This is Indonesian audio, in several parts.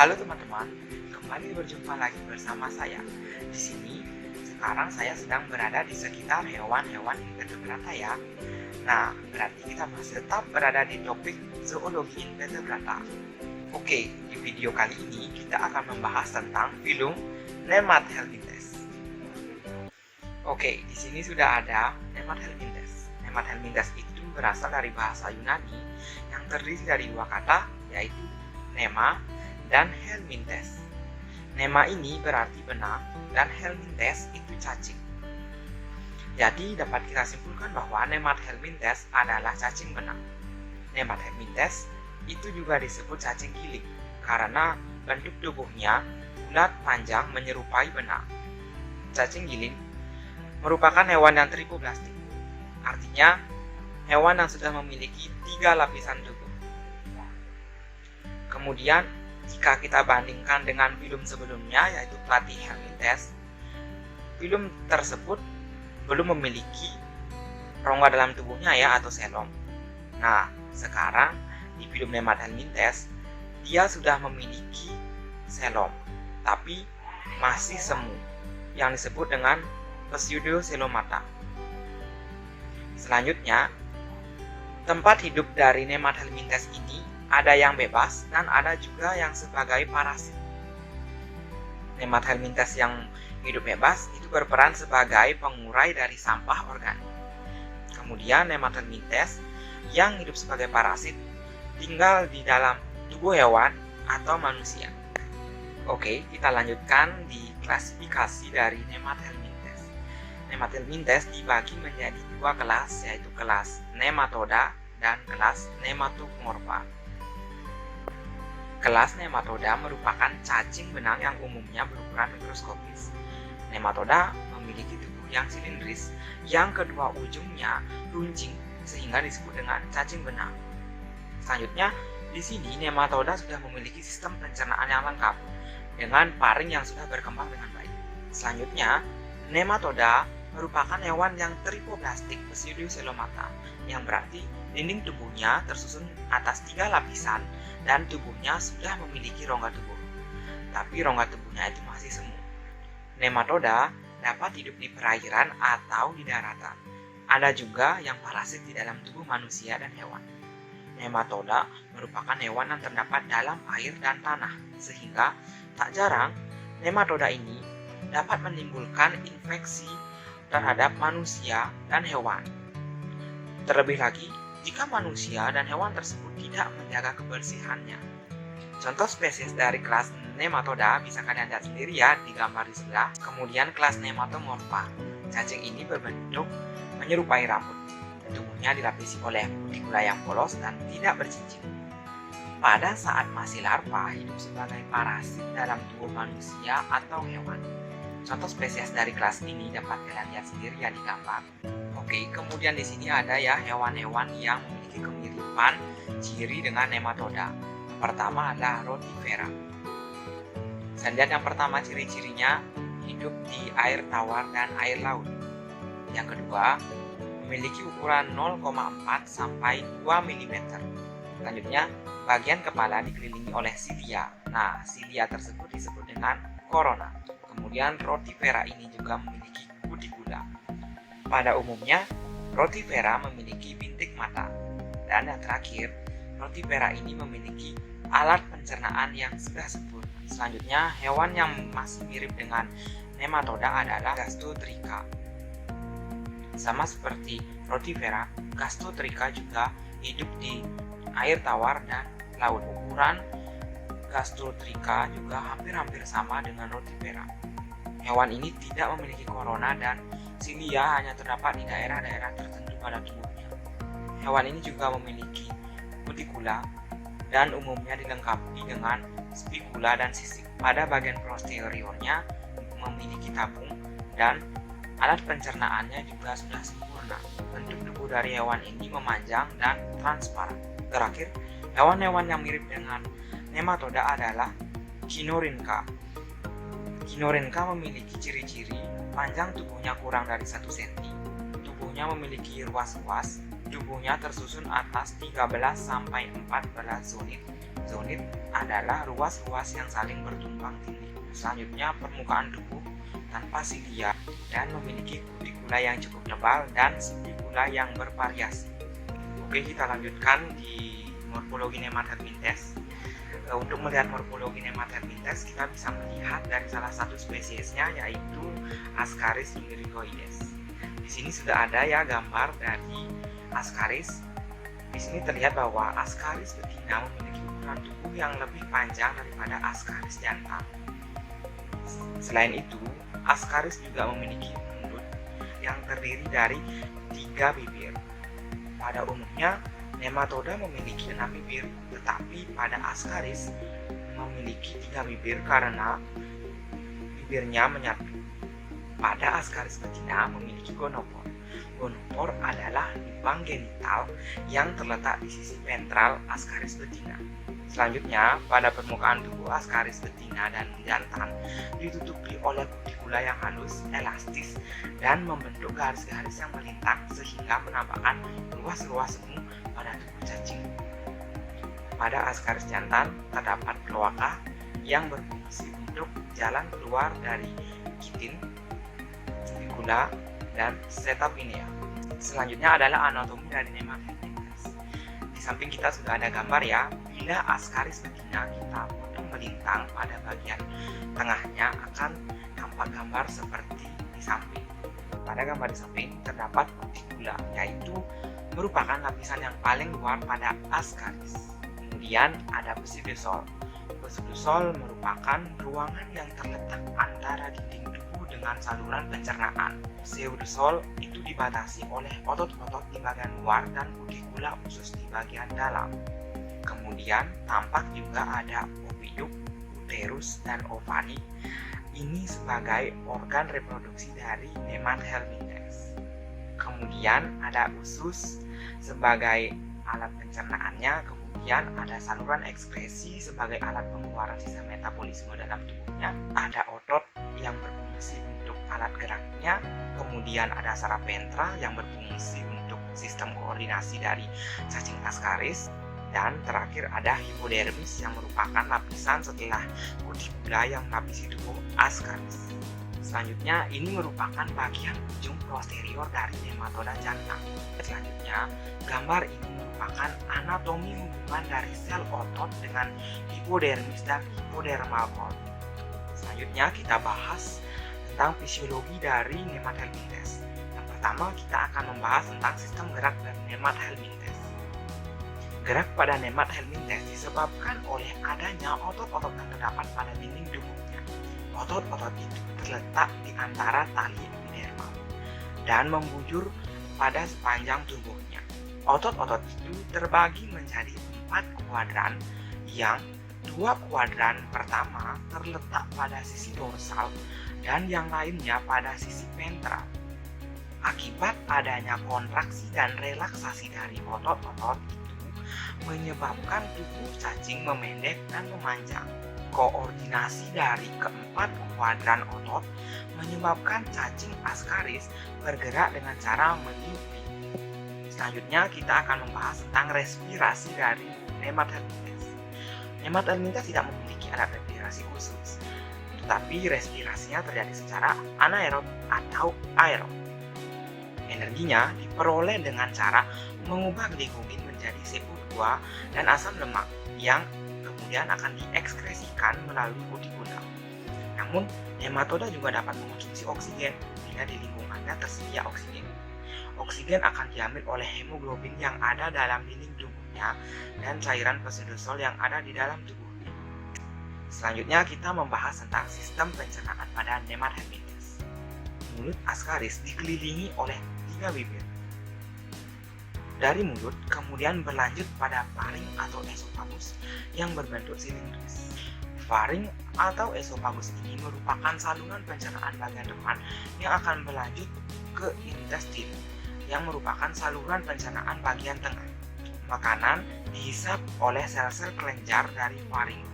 Halo teman-teman, kembali berjumpa lagi bersama saya. Di sini, sekarang saya sedang berada di sekitar hewan-hewan invertebrata ya. Nah, berarti kita masih tetap berada di topik zoologi invertebrata. Oke, di video kali ini kita akan membahas tentang filum Nemathelmintes. Oke, di sini sudah ada Nemathelmintes. Nemathelmintes itu berasal dari bahasa Yunani yang terdiri dari dua kata, yaitu nema dan helmintes. Nema ini berarti benang dan helmintes itu cacing. Jadi dapat kita simpulkan bahwa Nemathelmintes adalah cacing benang. Nemathelmintes itu juga disebut cacing giling karena bentuk tubuhnya bulat panjang menyerupai benang. Cacing giling merupakan hewan yang tripoblastik. Artinya hewan yang sudah memiliki 3 lapisan tubuh. Kemudian jika kita bandingkan dengan filum sebelumnya yaitu Platyhelminthes, filum tersebut belum memiliki rongga dalam tubuhnya ya atau selom. Nah, sekarang di filum Nemathelmintes dia sudah memiliki selom, tapi masih semu yang disebut dengan Pseudocelomata. Selanjutnya, tempat hidup dari Nemathelmintes ini ada yang bebas dan ada juga yang sebagai parasit. Nemathelmintes yang hidup bebas itu berperan sebagai pengurai dari sampah organik. Kemudian Nemathelmintes yang hidup sebagai parasit tinggal di dalam tubuh hewan atau manusia. Oke, kita lanjutkan di klasifikasi dari Nemathelmintes. Nemathelmintes dibagi menjadi 2 kelas, yaitu kelas Nematoda dan kelas Nematomorpha. Kelas Nematoda merupakan cacing benang yang umumnya berukuran mikroskopis. Nematoda memiliki tubuh yang silindris, yang kedua ujungnya runcing sehingga disebut dengan cacing benang. Selanjutnya, di sini Nematoda sudah memiliki sistem pencernaan yang lengkap dengan paring yang sudah berkembang dengan baik. Selanjutnya, Nematoda merupakan hewan yang tripoblastik Pseudocelomata, yang berarti dinding tubuhnya tersusun atas 3 lapisan dan tubuhnya sudah memiliki rongga tubuh. Tapi rongga tubuhnya itu masih semu. Nematoda dapat hidup di perairan atau di daratan. Ada juga yang parasit di dalam tubuh manusia dan hewan. Nematoda merupakan hewan yang terdapat dalam air dan tanah, sehingga tak jarang nematoda ini dapat menimbulkan infeksi terhadap manusia dan hewan. Terlebih lagi, jika manusia dan hewan tersebut tidak menjaga kebersihannya. Contoh spesies dari kelas Nematoda bisa kalian lihat sendiri ya di gambar di sebelah. Kemudian kelas Nematomorpha. Cacing ini berbentuk menyerupai rambut. Tubuhnya dilapisi oleh kutikula yang polos dan tidak bercincin. Pada saat masih larva, hidup sebagai parasit dalam tubuh manusia atau hewan. Contoh spesies dari kelas ini dapat kalian lihat sendiri ya di gambar. Oke, kemudian di sini ada ya hewan-hewan yang memiliki kemiripan ciri dengan nematoda. Yang pertama adalah Rotifera. Saya lihat yang pertama ciri-cirinya hidup di air tawar dan air laut. Yang kedua, memiliki ukuran 0,4 sampai 2 mm. Selanjutnya, bagian kepala dikelilingi oleh silia. Nah, silia tersebut disebut dengan corona. Kemudian Rotifera ini juga memiliki kutikula. Pada umumnya, Rotifera memiliki bintik mata. Dan yang terakhir, Rotifera ini memiliki alat pencernaan yang sudah sebut. Selanjutnya, hewan yang masih mirip dengan nematoda adalah Gastotrica. Sama seperti Rotifera, Gastotrica juga hidup di air tawar dan laut. Ukuran Gastotrica juga hampir-hampir sama dengan Rotifera. Hewan ini tidak memiliki corona dan silia hanya terdapat di daerah-daerah tertentu pada tubuhnya. Hewan ini juga memiliki kutikula dan umumnya dilengkapi dengan spikula dan sisik. Pada bagian posteriornya memiliki tabung dan alat pencernaannya juga sudah sempurna. Bentuk tubuh dari hewan ini memanjang dan transparan. Terakhir, hewan-hewan yang mirip dengan nematoda adalah Chinorhyncha. Chinorhyncha memiliki ciri-ciri panjang tubuhnya kurang dari 1 cm, tubuhnya memiliki ruas-ruas, tubuhnya tersusun atas 13 sampai 14 zooid Zoonid adalah ruas-ruas yang saling bertumpang tindih. Selanjutnya, permukaan tubuh tanpa silia dan memiliki kutikula yang cukup tebal dan spikula yang bervariasi. Oke, kita lanjutkan di morfologi Nemathelminthes. Untuk melihat morfologi Nemathelminthes, kita bisa melihat dari salah satu spesiesnya, yaitu Ascaris lumbricoides. Di sini sudah ada ya gambar dari Ascaris. Di sini terlihat bahwa Ascaris betina memiliki ukuran tubuh yang lebih panjang daripada Ascaris jantan. Selain itu, Ascaris juga memiliki mulut yang terdiri dari 3 bibir. Pada umumnya, nematoda memiliki 6 bibir, tetapi pada Ascaris memiliki 3 bibir karena bibirnya menyatu. Pada Ascaris betina memiliki gonopor. Gonopor adalah lubang genital yang terletak di sisi ventral Ascaris betina. Selanjutnya, pada permukaan tubuh Ascaris betina dan jantan ditutupi oleh kutikula yang halus, elastis, dan membentuk garis-garis yang melintang sehingga menampakkan ruas-ruas semu pada tubuh cacing. Pada Ascaris jantan terdapat kloaka yang berfungsi untuk jalan keluar dari kitin, spikula, dan setapinia. Selanjutnya adalah anatomi dari Nemathelminthes. Di samping kita sudah ada gambar ya. Bila Ascaris betina kita potong melintang, pada bagian tengahnya akan tampak gambar seperti di samping. Pada gambar di samping terdapat kutikula, yaitu merupakan lapisan yang paling luar pada Ascaris. Kemudian ada pseudosol. Pseudosol merupakan ruangan yang terletak antara dinding tubuh dengan saluran pencernaan. Pseudosol itu dibatasi oleh otot-otot di bagian luar dan kutikula khusus di bagian dalam. Kemudian tampak juga ada oviduk, uterus, dan ovari. Ini sebagai organ reproduksi dari Nemathelminthes. Kemudian ada usus sebagai alat pencernaannya. Kemudian ada saluran ekskresi sebagai alat pengeluaran sisa metabolisme dalam tubuhnya. Ada otot yang berfungsi untuk alat geraknya. Kemudian ada saraf ventral yang berfungsi untuk sistem koordinasi dari cacing Ascaris. Dan terakhir ada hipodermis yang merupakan lapisan setelah kutikula yang melapisi tubuh Ascaris. Selanjutnya, ini merupakan bagian ujung posterior dari nematoda jantan. Selanjutnya, gambar ini merupakan anatomi hubungan dari sel otot dengan hipodermis dan hipodermal cord. Selanjutnya, kita bahas tentang fisiologi dari Nemathelminthes. Yang pertama, kita akan membahas tentang sistem gerak dari Nemathelminthes. Gerak pada Nemathelminthes disebabkan oleh adanya otot-otot yang terdapat pada dinding tubuhnya. Otot-otot itu terletak di antara tali epidermal dan membujur pada sepanjang tubuhnya. Otot-otot itu terbagi menjadi 4 kuadran, yang 2 kuadran pertama terletak pada sisi dorsal dan yang lainnya pada sisi ventral. Akibat adanya kontraksi dan relaksasi dari otot-otot itu menyebabkan tubuh cacing memendek dan memanjang. Koordinasi dari keempat kuadran otot menyebabkan cacing Ascaris bergerak dengan cara meniup. Selanjutnya kita akan membahas tentang respirasi dari Nemathelminthes. Nemathelminthes tidak memiliki alat respirasi khusus, tetapi respirasinya terjadi secara anaerob atau aerob. Energinya diperoleh dengan cara mengubah glikogen menjadi CO2 dan asam lemak yang kemudian akan diekskresikan melalui kutikula. Namun, nematoda juga dapat mengonsumsi oksigen bila di lingkungannya tersedia oksigen. Oksigen akan diambil oleh hemoglobin yang ada dalam dinding tubuhnya dan cairan pseudosol yang ada di dalam tubuhnya. Selanjutnya kita membahas tentang sistem pencernaan pada Nemathelminthes. Mulut Ascaris dikelilingi oleh 3 bibir. Dari mulut kemudian berlanjut pada faring atau esofagus yang berbentuk silindris. Faring atau esofagus ini merupakan saluran pencernaan bagian depan yang akan berlanjut ke intestin, yang merupakan saluran pencernaan bagian tengah. Makanan dihisap oleh sel-sel kelenjar dari faring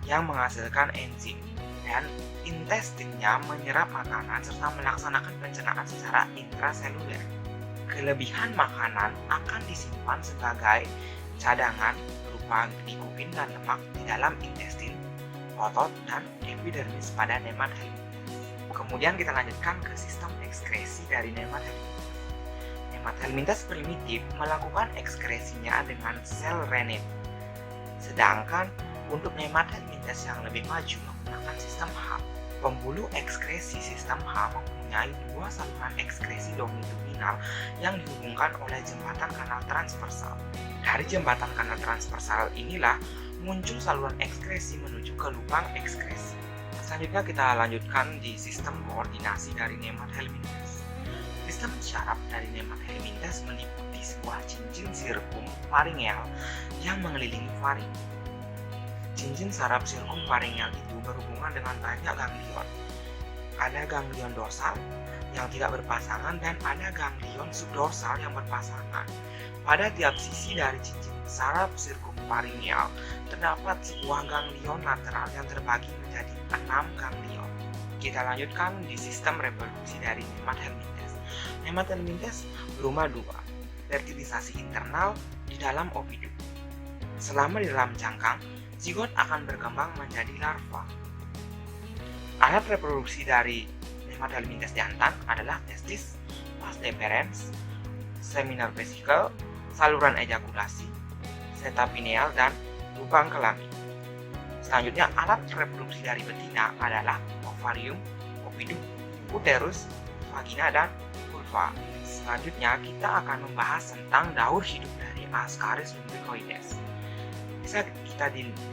yang menghasilkan enzim, dan intestinnya menyerap makanan serta melaksanakan pencernaan secara intraseluler. Kelebihan makanan akan disimpan sebagai cadangan berupa berupa glikogen dan lemak di dalam intestin, otot, dan epidermis pada nemat helminthes. Kemudian kita lanjutkan ke sistem ekskresi dari nemat helminthes. Nemat helminthes primitif melakukan ekskresinya dengan sel rennet. Sedangkan untuk nemat helminthes yang lebih maju menggunakan sistem H. Pembuluh ekskresi sistem H mempunyai dua saluran ekskresi longitudinal yang dihubungkan oleh jembatan kanal transversal. Dari jembatan kanal transversal inilah muncul saluran ekskresi menuju ke lubang ekskresi. Selanjutnya kita lanjutkan di sistem koordinasi dari nemat helminthes. Sistem syaraf dari nemat helminthes meliputi sebuah cincin sirkum faringeal yang mengelilingi faring. Cincin saraf sirkum faringeal itu berhubungan dengan banyak ganglion. Ada ganglion dorsal yang tidak berpasangan dan ada ganglion subdorsal yang berpasangan. Pada tiap sisi dari cincin saraf sirkum faringeal terdapat sebuah ganglion lateral yang terbagi menjadi 6 ganglion. Kita lanjutkan di sistem reproduksi dari nemat helminthes. Nemat helminthes berumah dua, fertilisasi internal di dalam ovidum. Selama di dalam cangkang, zigot akan berkembang menjadi larva. Alat reproduksi dari nemat helminthes jantan adalah testis, vas deferens, seminal vesicle, saluran ejakulasi, seta pineal, dan lubang kelamin. Selanjutnya, alat reproduksi dari betina adalah ovarium, ovidum, uterus, vagina, dan vulva. Selanjutnya, kita akan membahas tentang daur hidup dari Ascaris lumbricoides.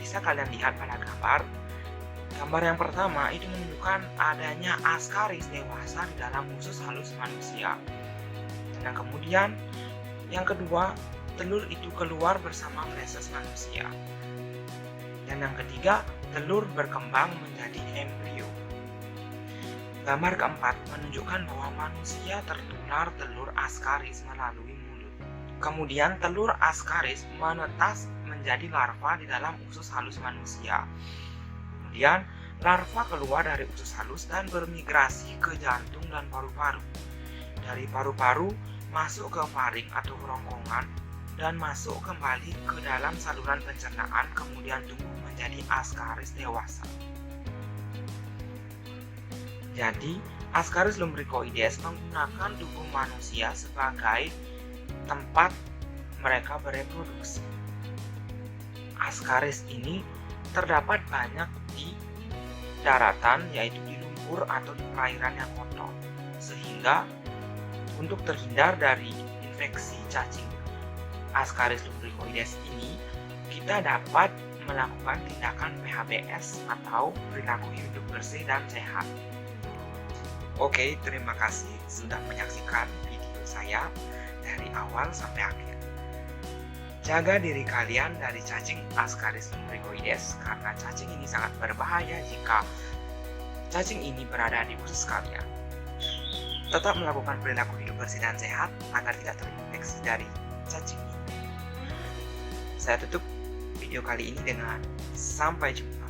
Bisa kalian lihat pada gambar. Gambar yang pertama itu menunjukkan adanya Ascaris dewasa di dalam usus halus manusia. Dan kemudian yang kedua, telur itu keluar bersama feses manusia. Dan yang ketiga, telur berkembang menjadi embrio. Gambar keempat menunjukkan bahwa manusia tertular telur Ascaris melalui mulut. Kemudian telur Ascaris menetas menjadi larva di dalam usus halus manusia. Kemudian larva keluar dari usus halus dan bermigrasi ke jantung dan paru-paru. Dari paru-paru masuk ke faring atau kerongkongan dan masuk kembali ke dalam saluran pencernaan, kemudian tumbuh menjadi Ascaris dewasa. Jadi, Ascaris lumbricoides menggunakan tubuh manusia sebagai tempat mereka bereproduksi. Ascaris ini terdapat banyak di daratan, yaitu di lumpur atau di perairan yang kotor, sehingga untuk terhindar dari infeksi cacing Ascaris lumbricoides ini, kita dapat melakukan tindakan PHBS atau perilaku hidup bersih dan sehat. Oke, terima kasih sudah menyaksikan video saya dari awal sampai akhir. Jaga diri kalian dari cacing Ascaris lumbricoides karena cacing ini sangat berbahaya jika cacing ini berada di usus kalian. Tetap melakukan perilaku hidup bersih dan sehat agar tidak terinfeksi dari cacing ini. Saya tutup video kali ini dengan sampai jumpa.